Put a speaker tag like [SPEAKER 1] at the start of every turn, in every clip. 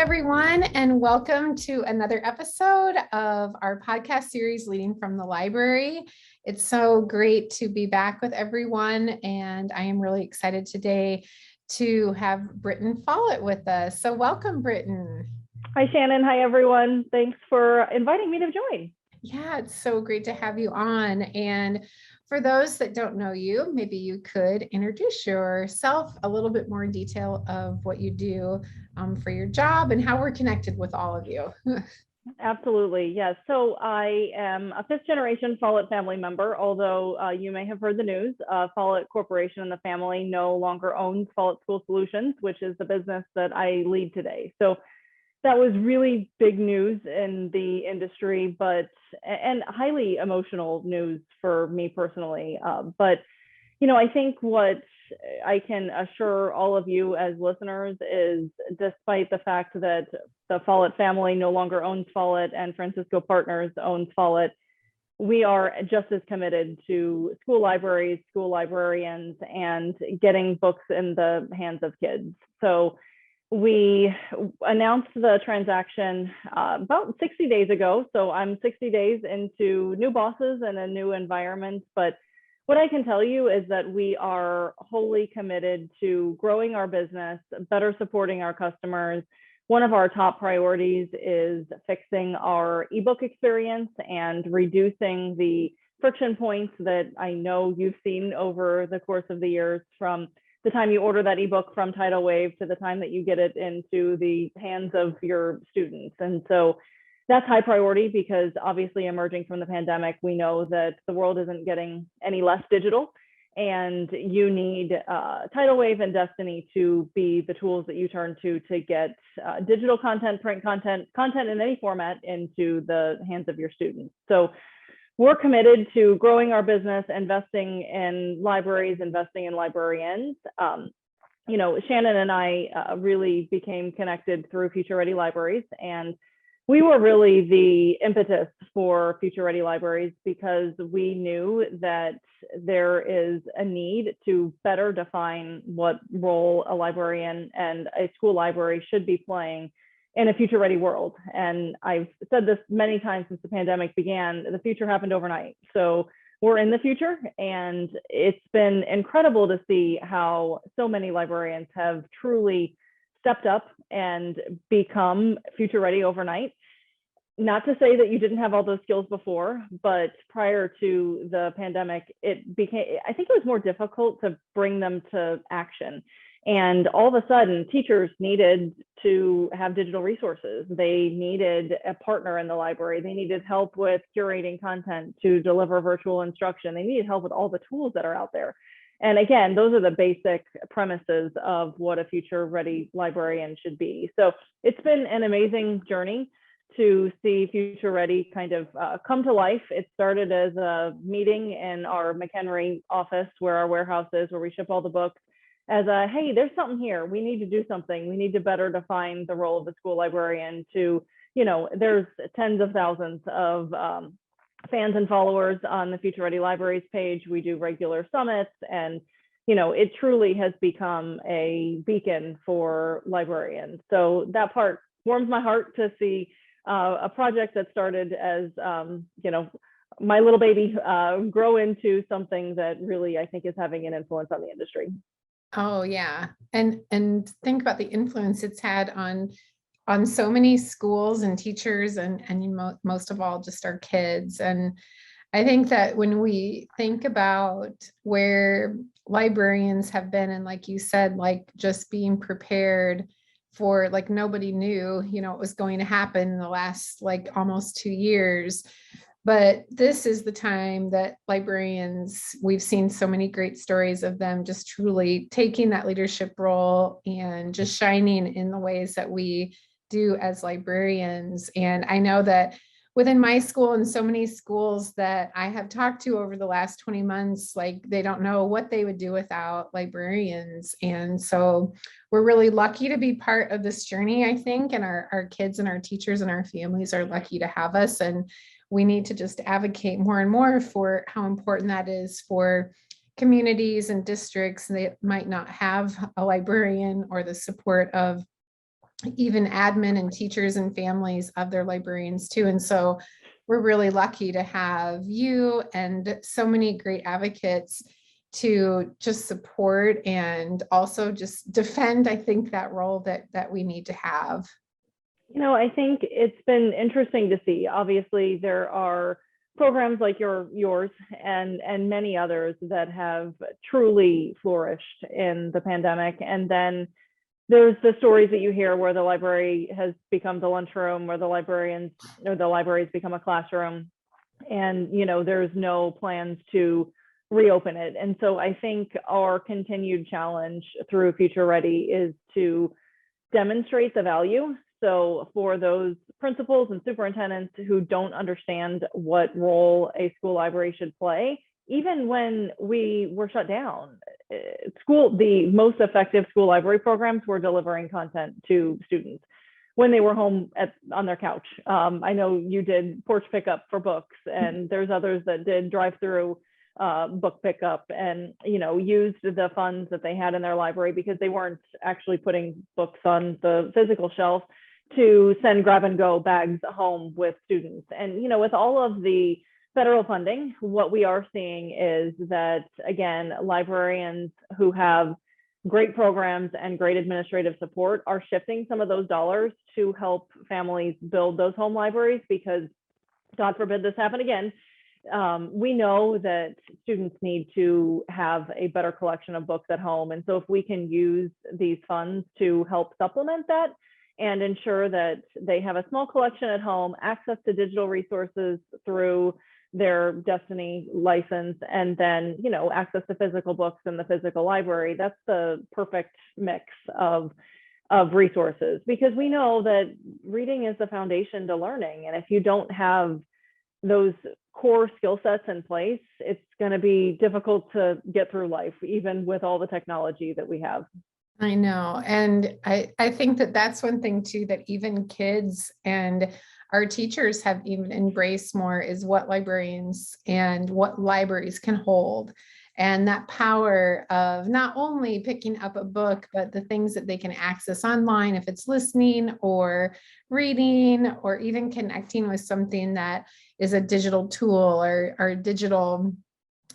[SPEAKER 1] everyone, and welcome to another episode of our podcast series, Leading from the Library. It's so great to be back with everyone, and I am really excited today to have Britten Follett with us. So welcome, Britten.
[SPEAKER 2] Hi, Shannon. Hi, everyone. Thanks for inviting me to join.
[SPEAKER 1] Yeah, it's so great to have you on. And for those that don't know you, maybe you could introduce yourself a little bit more in detail of what you do for your job and how we're connected with all of you.
[SPEAKER 2] Absolutely. Yes. So I am a fifth generation Follett family member, although you may have heard the news. Follett Corporation and the family no longer owns Follett School Solutions, which is the business that I lead today. So that was really big news in the industry, and highly emotional news for me personally. But I think what I can assure all of you as listeners is, despite the fact that the Follett family no longer owns Follett and Francisco Partners owns Follett, we are just as committed to school libraries, school librarians, and getting books in the hands of kids. So we announced the transaction about 60 days ago. So I'm 60 days into new bosses and a new environment. But what I can tell you is that we are wholly committed to growing our business, better supporting our customers. One of our top priorities is fixing our ebook experience and reducing the friction points that I know you've seen over the course of the years, from the time you order that ebook from Tidal Wave to the time that you get it into the hands of your students. And so that's high priority, because obviously emerging from the pandemic, we know that the world isn't getting any less digital, and you need Tidal Wave and Destiny to be the tools that you turn to get digital content, print content in any format into the hands of your students. So we're committed to growing our business, investing in libraries, investing in librarians. Shannon and I really became connected through Future Ready Libraries, and we were really the impetus for Future Ready Libraries, because we knew that there is a need to better define what role a librarian and a school library should be playing in a future ready world. And I've said this many times since the pandemic began, the future happened overnight. So we're in the future, and it's been incredible to see how so many librarians have truly stepped up and become future ready overnight. Not to say that you didn't have all those skills before, but prior to the pandemic, I think it was more difficult to bring them to action. And all of a sudden, teachers needed to have digital resources. They needed a partner in the library. They needed help with curating content to deliver virtual instruction. They needed help with all the tools that are out there. And again, those are the basic premises of what a future ready librarian should be. So it's been an amazing journey to see Future Ready kind of come to life. It started as a meeting in our McHenry office, where our warehouse is, where we ship all the books, as a, hey, there's something here. We need to do something. We need to better define the role of the school librarian. There's tens of thousands of fans and followers on the Future Ready Libraries page. We do regular summits, and it truly has become a beacon for librarians. So that part warms my heart to see a project that started as my little baby grow into something that really, I think, is having an influence on the industry.
[SPEAKER 1] Oh yeah, and think about the influence it's had on so many schools and teachers, and most of all, just our kids. And I think that when we think about where librarians have been, and like you said, like just being prepared for, like, nobody knew, it was going to happen in the last like almost 2 years. But this is the time that librarians, we've seen so many great stories of them just truly taking that leadership role and just shining in the ways that we do as librarians. And I know that within my school and so many schools that I have talked to over the last 20 months, like, they don't know what they would do without librarians. And so we're really lucky to be part of this journey, I think, and our kids and our teachers and our families are lucky to have us. And we need to just advocate more and more for how important that is for communities and districts that might not have a librarian or the support of even admin and teachers and families of their librarians too. And so we're really lucky to have you and so many great advocates to just support and also just defend, I think, that role that we need to have.
[SPEAKER 2] I think it's been interesting to see. Obviously, there are programs like yours and many others that have truly flourished in the pandemic. And then there's the stories that you hear where the library has become the lunchroom, where the librarians or the libraries become a classroom, and there's no plans to reopen it. And so I think our continued challenge through Future Ready is to demonstrate the value. So for those principals and superintendents who don't understand what role a school library should play, even when we were shut down, the most effective school library programs were delivering content to students when they were home on their couch. I know you did porch pickup for books, and there's others that did drive-through book pickup, and used the funds that they had in their library, because they weren't actually putting books on the physical shelf, to send grab and go bags home with students. And with all of the federal funding, what we are seeing is that, again, librarians who have great programs and great administrative support are shifting some of those dollars to help families build those home libraries, because God forbid this happen again. We know that students need to have a better collection of books at home. And so if we can use these funds to help supplement that and ensure that they have a small collection at home, access to digital resources through their Destiny license, and then access to physical books in the physical library, that's the perfect mix of resources, because we know that reading is the foundation to learning. And if you don't have those core skill sets in place, it's going to be difficult to get through life, even with all the technology that we have.
[SPEAKER 1] I know. And I think that that's one thing too, that even kids and our teachers have even embraced more, is what librarians and what libraries can hold. And that power of not only picking up a book, but the things that they can access online, if it's listening or reading, or even connecting with something that is a digital tool or digital,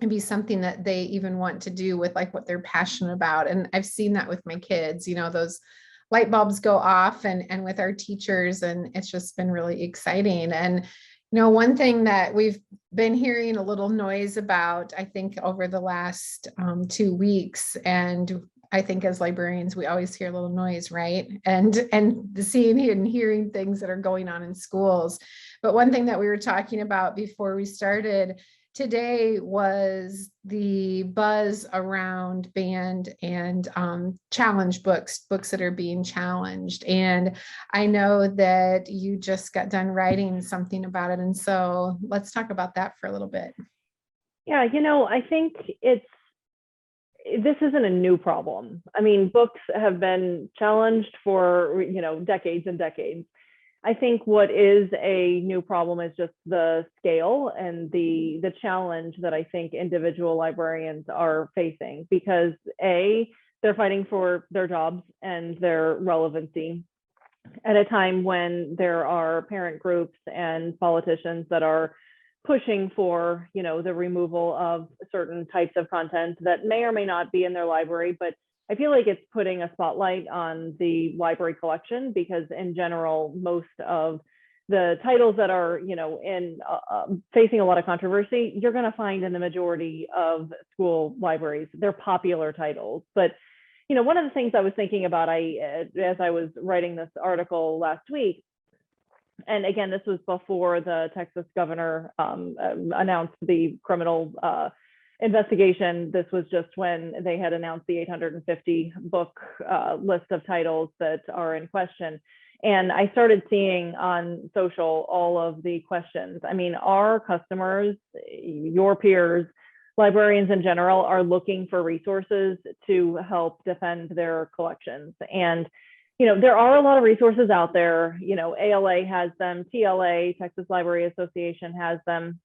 [SPEAKER 1] maybe something that they even want to do with like what they're passionate about. And I've seen that with my kids, those light bulbs go off and with our teachers, and it's just been really exciting. And one thing that we've been hearing a little noise about, I think, over the last 2 weeks, and I think as librarians, we always hear a little noise, right? And the seeing and hearing things that are going on in schools. But one thing that we were talking about before we started today was the buzz around banned and challenge books that are being challenged. And I know that you just got done writing something about it. And so let's talk about that for a little bit.
[SPEAKER 2] Yeah, I think this isn't a new problem. I mean, books have been challenged for, decades and decades. I think what is a new problem is just the scale and the challenge that I think individual librarians are facing, because they're fighting for their jobs and their relevancy at a time when there are parent groups and politicians that are pushing for, the removal of certain types of content that may or may not be in their library. But I feel like it's putting a spotlight on the library collection, because in general, most of the titles that are, facing a lot of controversy, you're going to find in the majority of school libraries. They're popular titles. But, one of the things I was thinking about, as I was writing this article last week, and again, this was before the Texas governor announced the criminal investigation. This was just when they had announced the 850 book list of titles that are in question. And I started seeing on social all of the questions. I mean, our customers, your peers, librarians in general, are looking for resources to help defend their collections. And there are a lot of resources out there. ALA has them, TLA, Texas Library Association, has them.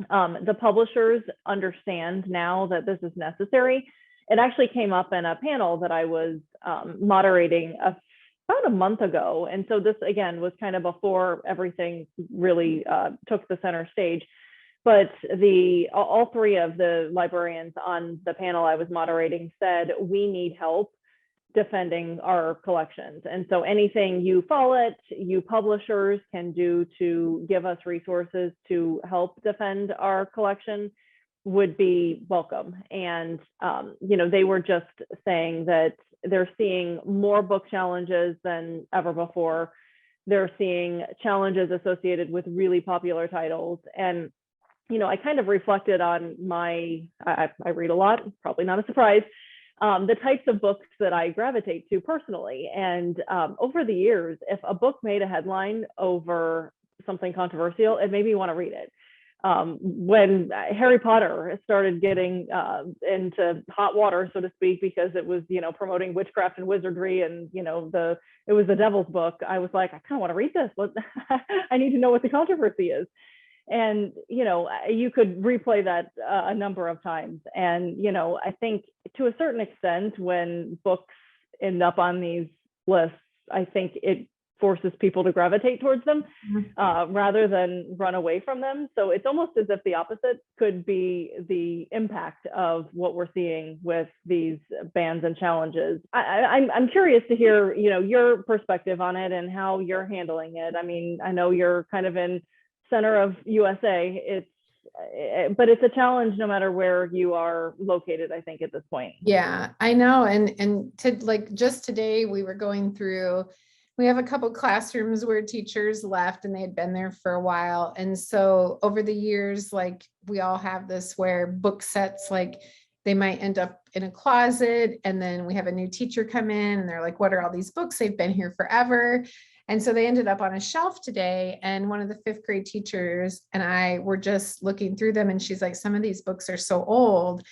[SPEAKER 2] The publishers understand now that this is necessary. It actually came up in a panel that I was moderating about a month ago. And so this, again, was kind of before everything really took the center stage. But all three of the librarians on the panel I was moderating said, we need help defending our collections. And so anything you Follett, you publishers can do to give us resources to help defend our collection would be welcome. And, they were just saying that they're seeing more book challenges than ever before. They're seeing challenges associated with really popular titles. And, I kind of reflected on I read a lot, probably not a surprise, the types of books that I gravitate to personally. And over the years, if a book made a headline over something controversial, it made me want to read it. When Harry Potter started getting into hot water, so to speak, because it was, promoting witchcraft and wizardry, and it was the devil's book, I was like, I kind of want to read this. I need to know what the controversy is. And you could replay that a number of times. And I think to a certain extent, when books end up on these lists, I think it forces people to gravitate towards them rather than run away from them. So it's almost as if the opposite could be the impact of what we're seeing with these bans and challenges. I'm curious to hear, your perspective on it and how you're handling it. I mean, I know you're kind of in center of USA. But it's a challenge no matter where you are located, I think, at this point.
[SPEAKER 1] Yeah, I know. And just today we were going through, we have a couple classrooms where teachers left and they had been there for a while. And so over the years, we all have this where book sets, they might end up in a closet, and then we have a new teacher come in and they're like, what are all these books? They've been here forever. And so they ended up on a shelf today, and one of the fifth grade teachers and I were just looking through them, and she's like, some of these books are so old.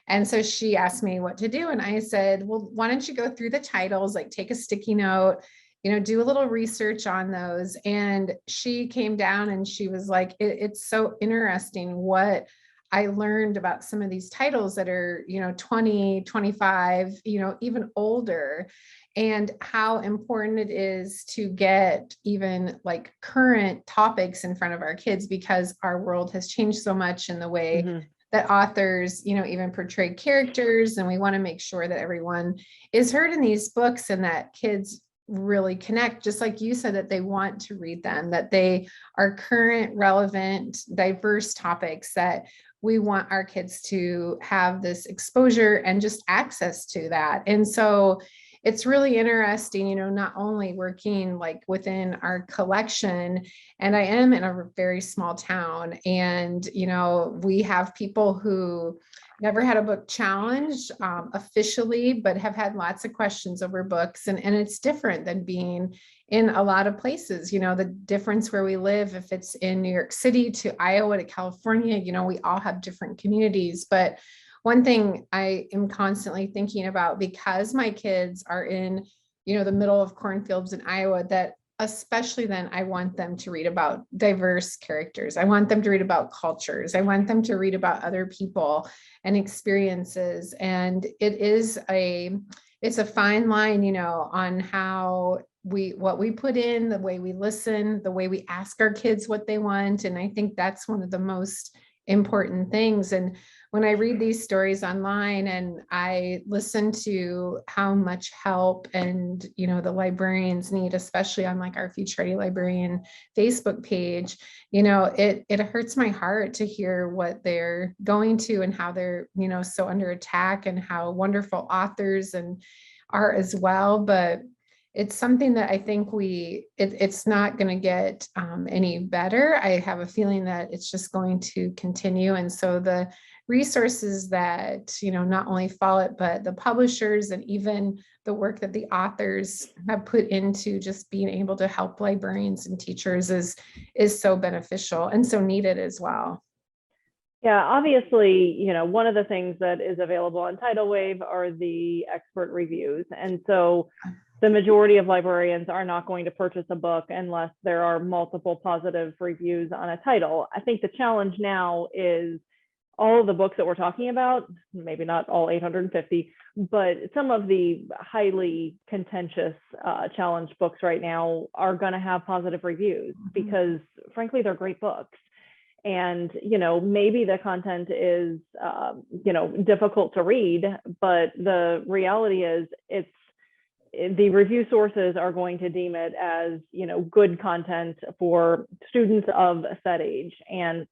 [SPEAKER 1] And so she asked me what to do. And I said, well, why don't you go through the titles, take a sticky note, do a little research on those. And she came down and she was like, it's so interesting what I learned about some of these titles that are, 20, 25, even older, and how important it is to get even current topics in front of our kids, because our world has changed so much in the way that authors, even portray characters. And we want to make sure that everyone is heard in these books and that kids really connect, just like you said, that they want to read them, that they are current, relevant, diverse topics, that we want our kids to have this exposure and just access to that. And so it's really interesting, not only working within our collection, and I am in a very small town, and, we have people who never had a book challenge officially, but have had lots of questions over books. And it's different than being in a lot of places, the difference where we live, if it's in New York City to Iowa to California, we all have different communities. But one thing I am constantly thinking about, because my kids are in, the middle of cornfields in Iowa, that especially then I want them to read about diverse characters. I want them to read about cultures. I want them to read about other people and experiences. And it's a fine line, on how what we put in, the way we listen, the way we ask our kids what they want. And I think that's one of the most important things. And when I read these stories online and I listen to how much help and, the librarians need, especially on our Future Ready Librarian Facebook page, it hurts my heart to hear what they're going to and how they're, so under attack, and how wonderful authors and are as well. But it's something that I think it's not going to get any better. I have a feeling that it's just going to continue. And so the resources that, not only Follett, but the publishers and even the work that the authors have put into just being able to help librarians and teachers is so beneficial and so needed as well.
[SPEAKER 2] Yeah, obviously, one of the things that is available on Tidal Wave are the expert reviews. And so the majority of librarians are not going to purchase a book unless there are multiple positive reviews on a title. I think the challenge now is all of the books that we're talking about, maybe not all 850, but some of the highly contentious challenge books right now are going to have positive reviews because frankly, they're great books. And, maybe the content is, difficult to read, but the reality is the review sources are going to deem it as, good content for students of said age. And,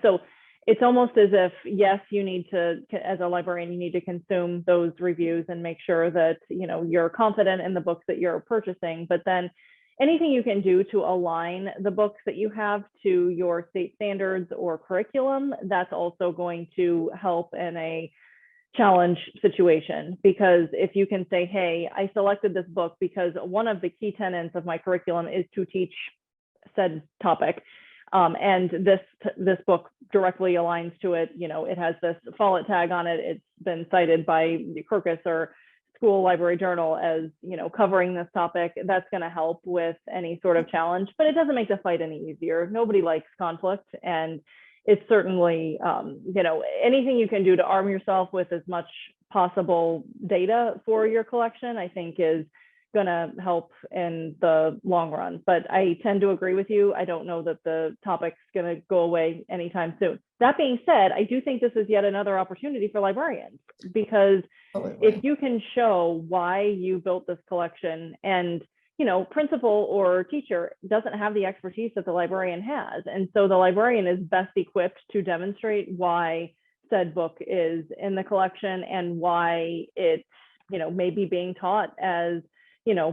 [SPEAKER 2] so it's almost as if, yes, you need to, as a librarian, you need to consume those reviews and make sure that, you're confident in the books that you're purchasing, but then anything you can do to align the books that you have to your state standards or curriculum, that's also going to help in a challenge situation. Because if you can say, hey, I selected this book because one of the key tenets of my curriculum is to teach said topic, and this book directly aligns to it. It has this Follett tag on it. It's been cited by Kirkus or School Library Journal as, covering this topic. That's going to help with any sort of challenge, but it doesn't make the fight any easier. Nobody likes conflict, and it's certainly, anything you can do to arm yourself with as much possible data for your collection, I think is going to help in the long run. But I tend to agree with you. I don't know that the topic's going to go away anytime soon. That being said, I do think this is yet another opportunity for librarians, because if you can show why you built this collection, and principal or teacher doesn't have the expertise that the librarian has, and so the librarian is best equipped to demonstrate why said book is in the collection and why it may be being taught as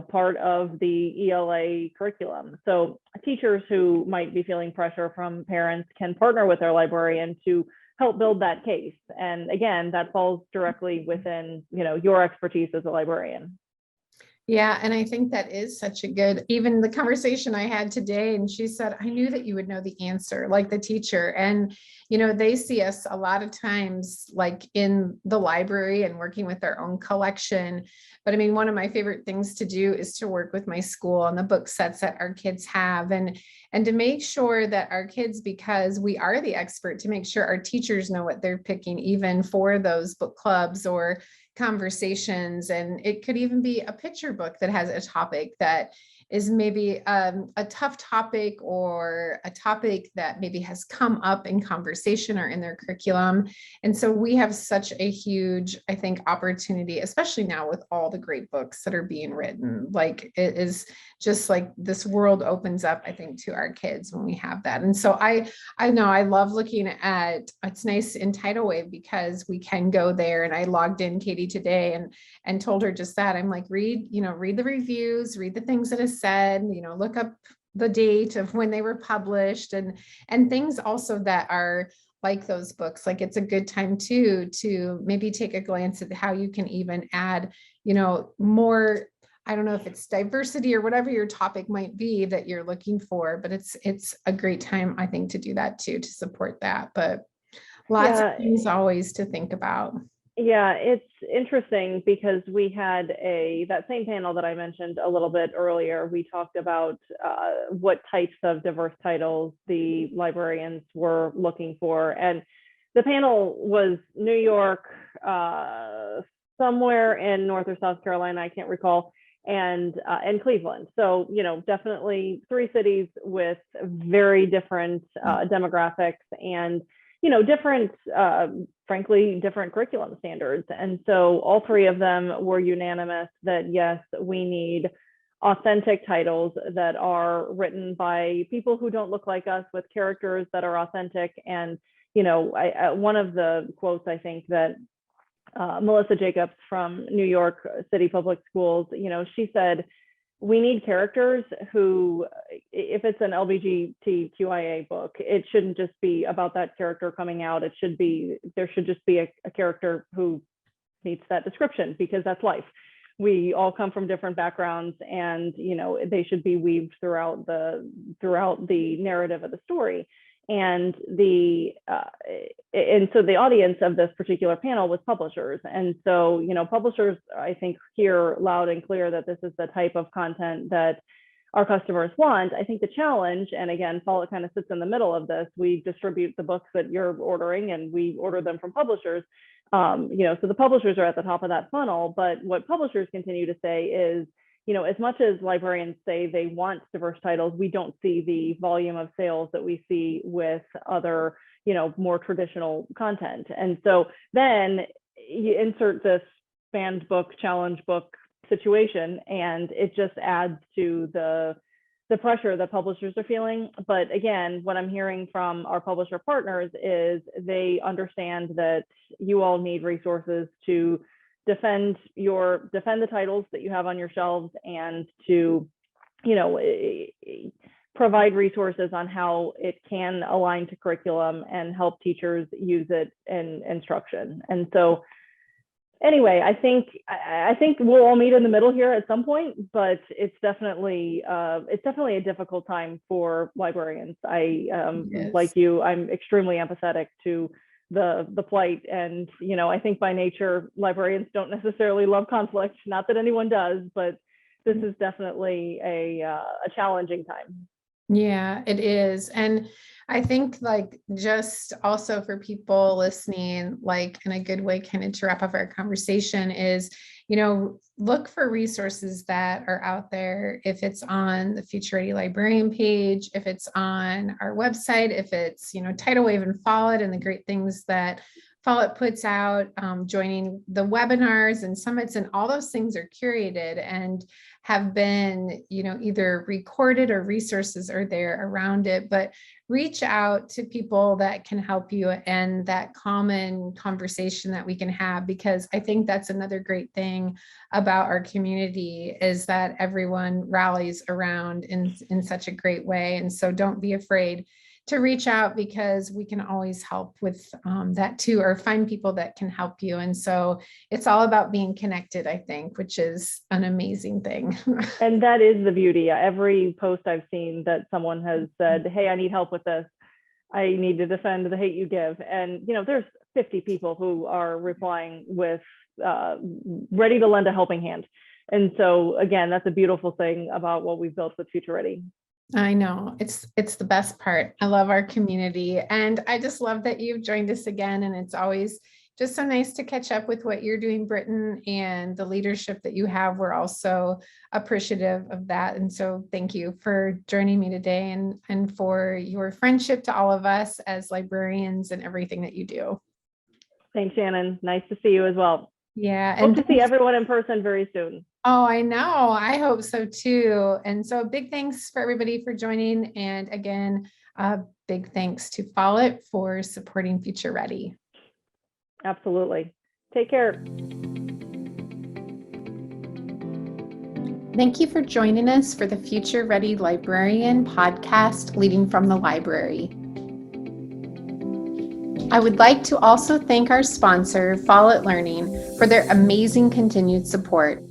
[SPEAKER 2] part of the ELA curriculum. So teachers who might be feeling pressure from parents can partner with their librarian to help build that case. And again, that falls directly within, your expertise as a librarian.
[SPEAKER 1] Yeah, and I think that is such a good, even the conversation I had today, and she said, I knew that you would know the answer, like the teacher. And, they see us a lot of times, like in the library and working with their own collection. But I mean, one of my favorite things to do is to work with my school and the book sets that our kids have, and to make sure that our kids, because we are the expert, to make sure our teachers know what they're picking, even for those book clubs or conversations. And it could even be a picture book that has a topic that is maybe a tough topic, or a topic that maybe has come up in conversation or in their curriculum. And so we have such a huge, I think, opportunity, especially now with all the great books that are being written. Like, it is just like this world opens up, I think, to our kids when we have that. And so I know I love looking at, it's nice in Tidal Wave because we can go there. And I logged in, Katie, today and told her just that. I'm like, read the reviews, read the things that is said, look up the date of when they were published, and things also that are like those books. Like, it's a good time too to maybe take a glance at how you can even add, more, I don't know if it's diversity or whatever your topic might be that you're looking for, but it's a great time, I think, to do that too, to support that. But lots of things always to think about.
[SPEAKER 2] Yeah, it's interesting because we had that same panel that I mentioned a little bit earlier. We talked about what types of diverse titles the librarians were looking for. And the panel was New York, somewhere in North or South Carolina, I can't recall, and Cleveland. So, definitely 3 cities with very different demographics and different, frankly, different curriculum standards. And so all 3 of them were unanimous that, yes, we need authentic titles that are written by people who don't look like us, with characters that are authentic. And, one of the quotes, I think, that Melissa Jacobs from New York City Public Schools, she said, we need characters who, if it's an LGBTQIA book, it shouldn't just be about that character coming out. There should just be a character who meets that description, because that's life. We all come from different backgrounds, and they should be weaved throughout the narrative of the story. And so the audience of this particular panel was publishers. And so, publishers, I think, hear loud and clear that this is the type of content that our customers want. I think the challenge, and again, Follett kind of sits in the middle of this. We distribute the books that you're ordering, and we order them from publishers. So the publishers are at the top of that funnel. But what publishers continue to say is, as much as librarians say they want diverse titles, we don't see the volume of sales that we see with other, more traditional content. And so then you insert this banned book, challenge book situation, and it just adds to the pressure that publishers are feeling. But again, what I'm hearing from our publisher partners is they understand that you all need resources to defend the titles that you have on your shelves, and to provide resources on how it can align to curriculum and help teachers use it in instruction. And so anyway, I think we'll all meet in the middle here at some point, but it's definitely a difficult time for librarians.
[SPEAKER 1] Yes.
[SPEAKER 2] Like you, I'm extremely empathetic to the plight, and I think by nature librarians don't necessarily love conflict. Not that anyone does, but this is definitely a challenging time.
[SPEAKER 1] Yeah, it is. And I think just also for people listening, in a good way, kind of to wrap up our conversation is, look for resources that are out there. If it's on the Future Ready Librarian page, if it's on our website, if it's, Tidal Wave and Follett and the great things that Follett puts out, joining the webinars and summits, and all those things are curated and have been, either recorded or resources are there around it. But reach out to people that can help you, and that common conversation that we can have, because I think that's another great thing about our community, is that everyone rallies around in such a great way. And so don't be afraid to reach out, because we can always help with that too, or find people that can help you. And so it's all about being connected, I think, which is an amazing thing.
[SPEAKER 2] And that is the beauty. Every post I've seen that someone has said, hey, I need help with this. I need to defend the hate you give. And, there's 50 people who are replying with ready to lend a helping hand. And so again, that's a beautiful thing about what we've built with Future Ready.
[SPEAKER 1] I know, it's the best part. I love our community, and I just love that you've joined us again. And it's always just so nice to catch up with what you're doing, Britten, and the leadership that you have. We're also appreciative of that. And so thank you for joining me today, and for your friendship to all of us as librarians and everything that you do.
[SPEAKER 2] Thanks, Shannon. Nice to see you as well.
[SPEAKER 1] Yeah.
[SPEAKER 2] Hope to see everyone in person very soon.
[SPEAKER 1] Oh, I know. I hope so too. And so big thanks for everybody for joining. And again, big thanks to Follett for supporting Future Ready.
[SPEAKER 2] Absolutely. Take care.
[SPEAKER 1] Thank you for joining us for the Future Ready Librarian podcast, Leading from the Library. I would like to also thank our sponsor, Follett Learning, for their amazing continued support.